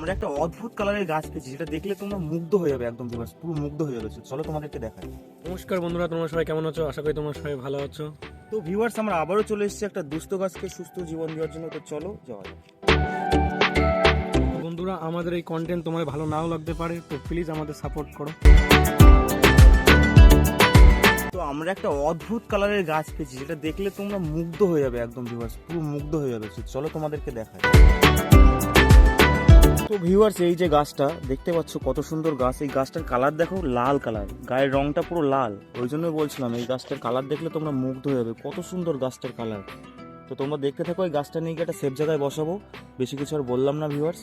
আমরা একটা অদ্ভুত কালারের গাছ পেয়েছি, যেটা দেখলে তোমরা মুগ্ধ হয়ে যাবে, একদম ভিউয়ার্স পুরো মুগ্ধ হয়ে যাবে। চলো তোমাদেরকে দেখাই। নমস্কার বন্ধুরা, তোমরা সবাই কেমন আছো? আশা করি তোমরা সবাই ভালো আছো। তো ভিউয়ার্স, আমরা আবারও চলে এসেছি একটা দুস্থ গাছকে সুস্থ জীবন দেওয়ার জন্য। তো চলো যাওয়া যাক। তো বন্ধুরা, আমাদের এই কন্টেন্ট তোমাদের ভালো নাও লাগতে পারে, তো প্লিজ আমাদের সাপোর্ট করো। তো আমরা একটা অদ্ভুত কালারের গাছ পেয়েছি, যেটা দেখলে তোমরা মুগ্ধ হয়ে যাবে, একদম ভিউয়ার্স পুরো মুগ্ধ হয়ে যাবে। চলো তোমাদেরকে দেখাই। তো ভিউয়ার্স, এই যে গাছটা দেখতে পাচ্ছ কত সুন্দর গাছ। এই গাছটার কালার দেখো, লাল কালার, গায়ের রংটা পুরো লাল। ওই জন্যই বলছিলাম এই গাছটার কালার দেখলে তোমরা মুগ্ধ হয়ে যাবে, কত সুন্দর গাছটার কালার। তো তোমরা দেখতে থাকো, এই গাছটা নিয়ে গিয়ে একটা সেফ জায়গায় বসাবো। বেশি কিছু আর বললাম না ভিউয়ার্স।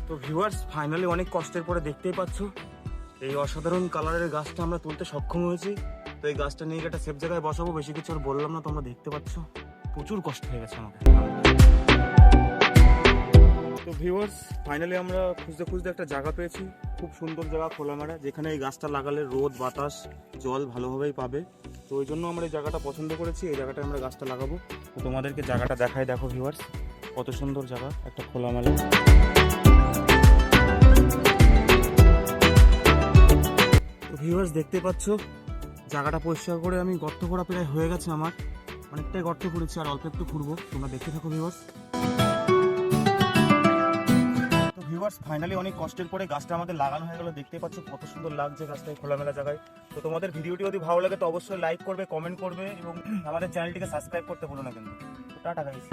তো ভিউয়ার্স, ফাইনালি অনেক কষ্টের পরে দেখতেই পাচ্ছ এই অসাধারণ কালারের গাছটা আমরা তুলতে সক্ষম হয়েছি। তো এই গাছটা নিয়ে গিয়ে একটা সেফ জায়গায় বসাবো। বেশি কিছু আর বললাম না, তোমরা দেখতে পাচ্ছ প্রচুর কষ্ট হয়ে গেছে আমাকে। তো ভিউয়ার্স, ফাইনালি আমরা খুঁজতে খুঁজতে একটা জায়গা পেয়েছি, খুব সুন্দর জায়গা, খোলামেলা, যেখানে এই গাছটা লাগালে রোদ বাতাস জল ভালোভাবেই পাবে। তো ওই জন্য আমরা এই জায়গাটা পছন্দ করেছি, এই জায়গাটায় আমরা গাছটা লাগাবো। তো তোমাদেরকে জায়গাটা দেখাই, দেখো ভিউয়ার্স কত সুন্দর জায়গা, একটা খোলামেলা। তো ভিউয়ার্স, দেখতে পাচ্ছ জায়গাটা পরিষ্কার করে আমি গর্ত করা প্রায় হয়ে গেছে আমার, অনেকটাই গর্ত করেছি, আর অল্প একটু খুঁড়বো। তোমরা দেখতে থাকো ভিউয়ার্স। তো ভিউয়ার্স, ফাইনালি অনেক কষ্টের পরে গাছটা আমাদের লাগানো হয়ে গেল। দেখতে পাচ্ছ কত সুন্দর লাগছে গাছটায় খোলামেলা জায়গায়। তো তোমাদের ভিডিওটি যদি ভালো লাগে তো অবশ্যই লাইক করবে, কমেন্ট করবে এবং আমাদের চ্যানেলটিকে সাবস্ক্রাইব করতে ভুলো না কিন্তু। Tata guys.